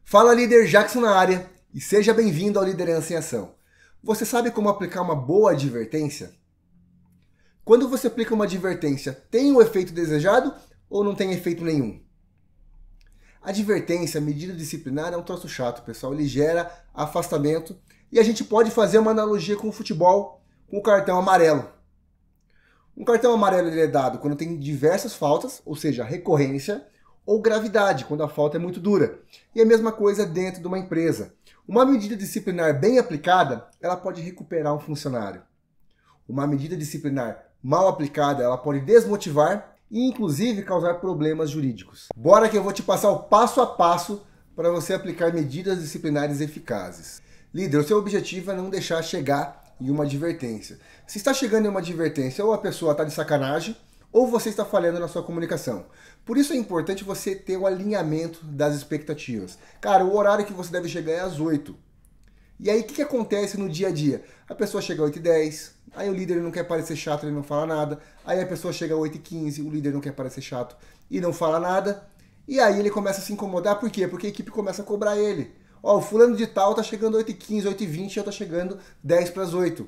Fala, líder, Jackson na área e seja bem-vindo ao Liderança em Ação. Você sabe como aplicar uma boa advertência? Quando você aplica uma advertência, tem o efeito desejado ou não tem efeito nenhum? Advertência, medida disciplinar, é um troço chato, pessoal. Ele gera afastamento e a gente pode fazer uma analogia com o futebol, com o cartão amarelo. Um cartão amarelo ele é dado quando tem diversas faltas, ou seja, recorrência, ou gravidade, quando a falta é muito dura. E a mesma coisa dentro de uma empresa. Uma medida disciplinar bem aplicada, ela pode recuperar um funcionário. Uma medida disciplinar mal aplicada, ela pode desmotivar e inclusive causar problemas jurídicos. Bora que eu vou te passar o passo a passo para você aplicar medidas disciplinares eficazes. Líder, o seu objetivo é não deixar chegar em uma advertência. Se está chegando em uma advertência, ou a pessoa está de sacanagem, ou você está falhando na sua comunicação. Por isso é importante você ter o alinhamento das expectativas. Cara, o horário que você deve chegar é às 8. E aí, o que acontece no dia a dia? A pessoa chega às 8h10, aí o líder não quer parecer chato, ele não fala nada. Aí a pessoa chega às 8h15, o líder não quer parecer chato e não fala nada. E aí ele começa a se incomodar, por quê? Porque a equipe começa a cobrar ele. Ó, o fulano de tal tá chegando às 8h15, 8h20, eu tô chegando 8h10.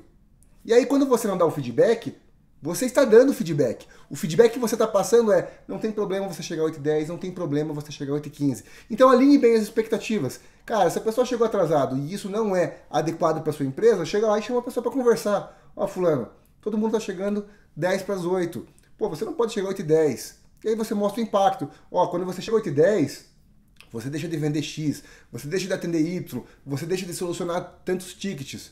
E aí, quando você não dá o feedback, você está dando feedback. O feedback que você está passando é: não tem problema você chegar às 8h10, não tem problema você chegar às 8h15. Então alinhe bem as expectativas. Cara, se a pessoa chegou atrasado e isso não é adequado para sua empresa, chega lá e chama a pessoa para conversar. Ó, fulano, todo mundo está chegando 7h10. Pô, você não pode chegar às 8h10. E aí você mostra o impacto. Ó, quando você chega às 8h10, você deixa de vender X, você deixa de atender Y, você deixa de solucionar tantos tickets.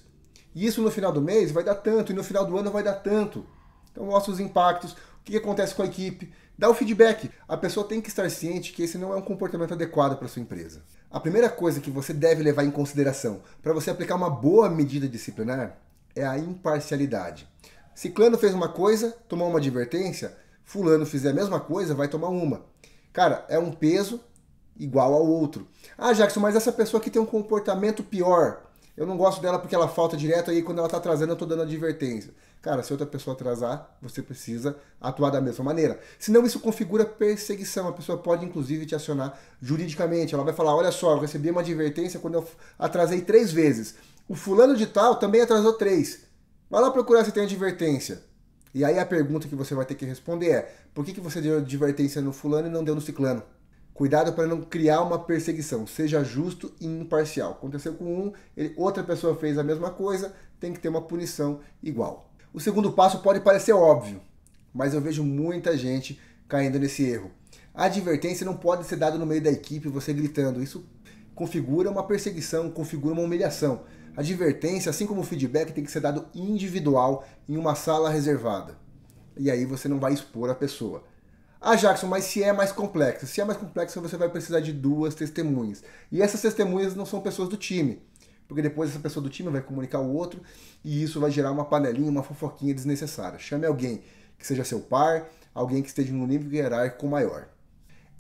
E isso no final do mês vai dar tanto, e no final do ano vai dar tanto. Então mostra os impactos, o que acontece com a equipe, dá o feedback. A pessoa tem que estar ciente que esse não é um comportamento adequado para a sua empresa. A primeira coisa que você deve levar em consideração para você aplicar uma boa medida disciplinar é a imparcialidade. Ciclano fez uma coisa, tomou uma advertência, fulano fizer a mesma coisa, vai tomar uma. Cara, é um peso igual ao outro. Ah, Jackson, mas essa pessoa aqui tem um comportamento pior. Eu não gosto dela porque ela falta direto, aí quando ela está atrasando eu estou dando advertência. Cara, se outra pessoa atrasar, você precisa atuar da mesma maneira. Senão isso configura perseguição. A pessoa pode inclusive te acionar juridicamente. Ela vai falar: olha só, eu recebi uma advertência quando eu atrasei 3 vezes. O fulano de tal também atrasou 3. Vai lá procurar se tem advertência. E aí a pergunta que você vai ter que responder é: por que você deu advertência no fulano e não deu no ciclano? Cuidado para não criar uma perseguição. Seja justo e imparcial. Aconteceu com um, outra pessoa fez a mesma coisa, tem que ter uma punição igual. O segundo passo pode parecer óbvio, mas eu vejo muita gente caindo nesse erro. A advertência não pode ser dada no meio da equipe, você gritando. Isso configura uma perseguição, configura uma humilhação. A advertência, assim como o feedback, tem que ser dado individual em uma sala reservada. E aí você não vai expor a pessoa. Ah, Jackson, mas se é mais complexo? Se é mais complexo, você vai precisar de 2 testemunhas. E essas testemunhas não são pessoas do time. Porque depois essa pessoa do time vai comunicar o outro e isso vai gerar uma panelinha, uma fofoquinha desnecessária. Chame alguém que seja seu par, alguém que esteja num nível hierárquico maior.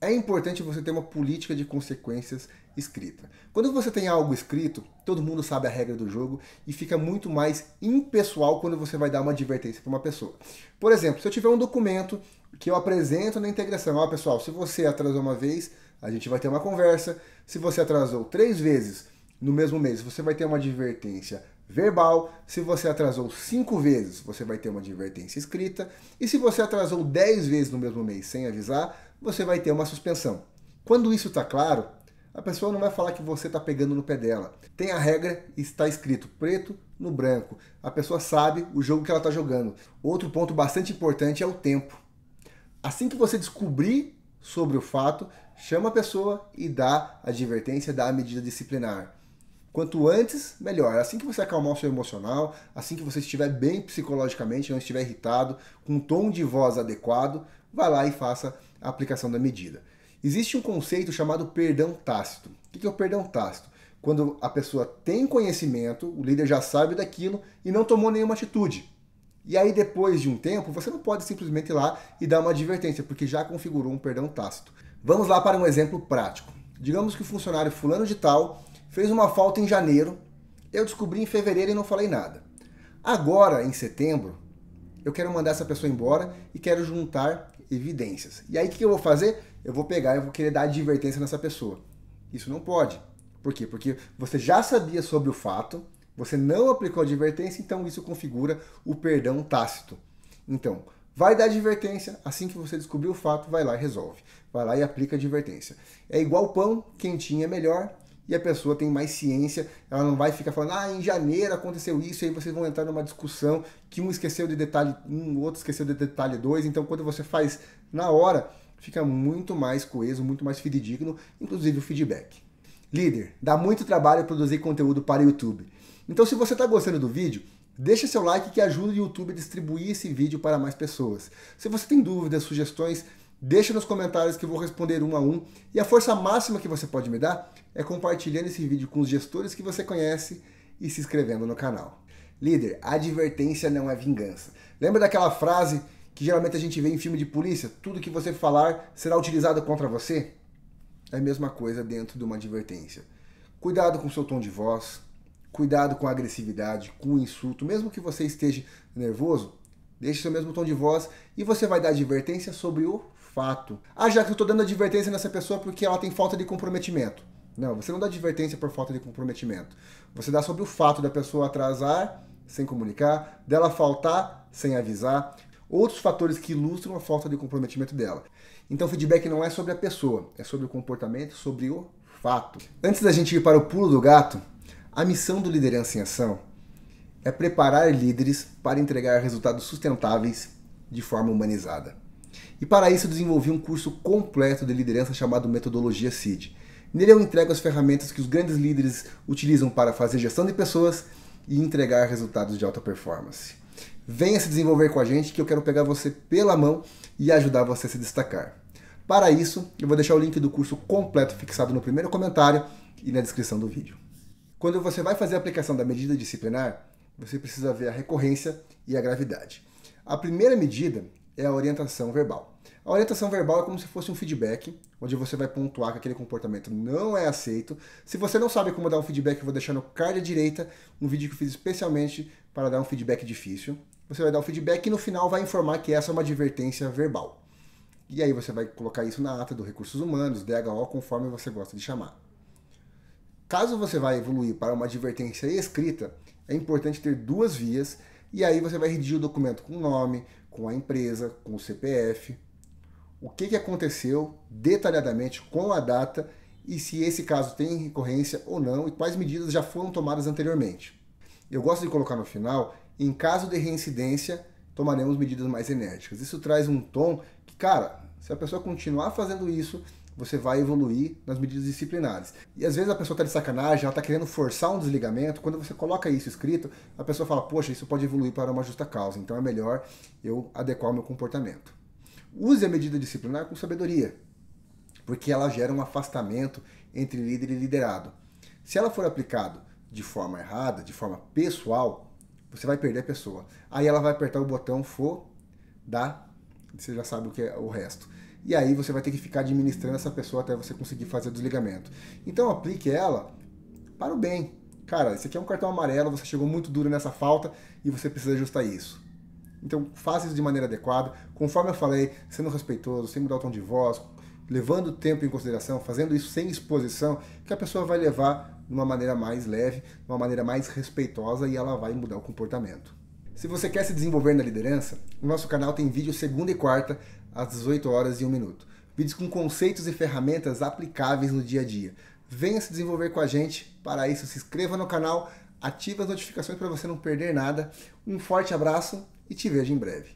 É importante você ter uma política de consequências escrita. Quando você tem algo escrito, todo mundo sabe a regra do jogo e fica muito mais impessoal quando você vai dar uma advertência para uma pessoa. Por exemplo, se eu tiver um documento que eu apresento na integração: ó, pessoal, se você atrasou uma vez, a gente vai ter uma conversa. Se você atrasou 3 vezes no mesmo mês, você vai ter uma advertência verbal. Se você atrasou 5 vezes, você vai ter uma advertência escrita. E se você atrasou 10 vezes no mesmo mês sem avisar, você vai ter uma suspensão. Quando isso está claro, a pessoa não vai falar que você está pegando no pé dela. Tem a regra, está escrito preto no branco. A pessoa sabe o jogo que ela está jogando. Outro ponto bastante importante é o tempo. Assim que você descobrir sobre o fato, chama a pessoa e dá a advertência, dá a medida disciplinar. Quanto antes, melhor. Assim que você acalmar o seu emocional, assim que você estiver bem psicologicamente, não estiver irritado, com um tom de voz adequado, vá lá e faça a aplicação da medida. Existe um conceito chamado perdão tácito. O que é o perdão tácito? Quando a pessoa tem conhecimento, o líder já sabe daquilo e não tomou nenhuma atitude. E aí, depois de um tempo, você não pode simplesmente ir lá e dar uma advertência, porque já configurou um perdão tácito. Vamos lá para um exemplo prático. Digamos que o funcionário fulano de tal fez uma falta em janeiro, eu descobri em fevereiro e não falei nada. Agora, em setembro, eu quero mandar essa pessoa embora e quero juntar evidências. E aí, o que eu vou fazer? Eu vou pegar e vou querer dar advertência nessa pessoa. Isso não pode. Por quê? Porque você já sabia sobre o fato, você não aplicou a advertência, então isso configura o perdão tácito. Então, vai dar advertência, assim que você descobrir o fato, vai lá e resolve. Vai lá e aplica a advertência. É igual pão, quentinho é melhor, e a pessoa tem mais ciência, ela não vai ficar falando, em janeiro aconteceu isso, e aí vocês vão entrar numa discussão que um esqueceu de detalhe 1, o outro esqueceu de detalhe 2, então quando você faz na hora, fica muito mais coeso, muito mais fidedigno, inclusive o feedback. Líder, dá muito trabalho produzir conteúdo para o YouTube. Então se você está gostando do vídeo, deixa seu like que ajuda o YouTube a distribuir esse vídeo para mais pessoas. Se você tem dúvidas, sugestões, deixa nos comentários que eu vou responder um a um. E a força máxima que você pode me dar é compartilhando esse vídeo com os gestores que você conhece e se inscrevendo no canal. Líder, advertência não é vingança. Lembra daquela frase que geralmente a gente vê em filme de polícia? Tudo que você falar será utilizado contra você? É a mesma coisa dentro de uma advertência. Cuidado com o seu tom de voz, cuidado com a agressividade, com o insulto. Mesmo que você esteja nervoso, deixe seu mesmo tom de voz e você vai dar advertência sobre o fato. Já que eu estou dando advertência nessa pessoa porque ela tem falta de comprometimento. Não, você não dá advertência por falta de comprometimento. Você dá sobre o fato da pessoa atrasar sem comunicar, dela faltar sem avisar, outros fatores que ilustram a falta de comprometimento dela. Então o feedback não é sobre a pessoa, é sobre o comportamento, sobre o fato. Antes da gente ir para o pulo do gato, a missão do Liderança em Ação é preparar líderes para entregar resultados sustentáveis de forma humanizada. E para isso eu desenvolvi um curso completo de liderança chamado Metodologia CID. Nele eu entrego as ferramentas que os grandes líderes utilizam para fazer gestão de pessoas e entregar resultados de alta performance. Venha se desenvolver com a gente que eu quero pegar você pela mão e ajudar você a se destacar. Para isso, eu vou deixar o link do curso completo fixado no primeiro comentário e na descrição do vídeo. Quando você vai fazer a aplicação da medida disciplinar, você precisa ver a recorrência e a gravidade. A primeira medida é a orientação verbal. A orientação verbal é como se fosse um feedback, onde você vai pontuar que aquele comportamento não é aceito. Se você não sabe como dar um feedback, eu vou deixar no card à direita um vídeo que eu fiz especialmente para dar um feedback difícil. Você vai dar o feedback e no final vai informar que essa é uma advertência verbal. E aí você vai colocar isso na ata do Recursos Humanos, DHO, conforme você gosta de chamar. Caso você vá evoluir para uma advertência escrita, é importante ter 2 vias, e aí você vai redigir o documento com o nome, com a empresa, com o CPF, o que aconteceu detalhadamente com a data e se esse caso tem recorrência ou não e quais medidas já foram tomadas anteriormente. Eu gosto de colocar no final, em caso de reincidência, tomaremos medidas mais enérgicas. Isso traz um tom que, cara, se a pessoa continuar fazendo isso, você vai evoluir nas medidas disciplinares. E às vezes a pessoa está de sacanagem, ela está querendo forçar um desligamento. Quando você coloca isso escrito, a pessoa fala, poxa, isso pode evoluir para uma justa causa, então é melhor eu adequar o meu comportamento. Use a medida disciplinar com sabedoria, porque ela gera um afastamento entre líder e liderado. Se ela for aplicada de forma errada, de forma pessoal, você vai perder a pessoa. Aí ela vai apertar o botão dar, você já sabe o que é o resto. E aí você vai ter que ficar administrando essa pessoa até você conseguir fazer o desligamento. Então aplique ela para o bem. Cara, esse aqui é um cartão amarelo, você chegou muito duro nessa falta e você precisa ajustar isso. Então faça isso de maneira adequada, conforme eu falei, sendo respeitoso, sem mudar o tom de voz, levando o tempo em consideração, fazendo isso sem exposição, que a pessoa vai levar de uma maneira mais leve, de uma maneira mais respeitosa e ela vai mudar o comportamento. Se você quer se desenvolver na liderança, o nosso canal tem vídeo segunda e quarta, às 18 horas e 1 minuto. Vídeos com conceitos e ferramentas aplicáveis no dia a dia. Venha se desenvolver com a gente, para isso se inscreva no canal, ative as notificações para você não perder nada. Um forte abraço e te vejo em breve.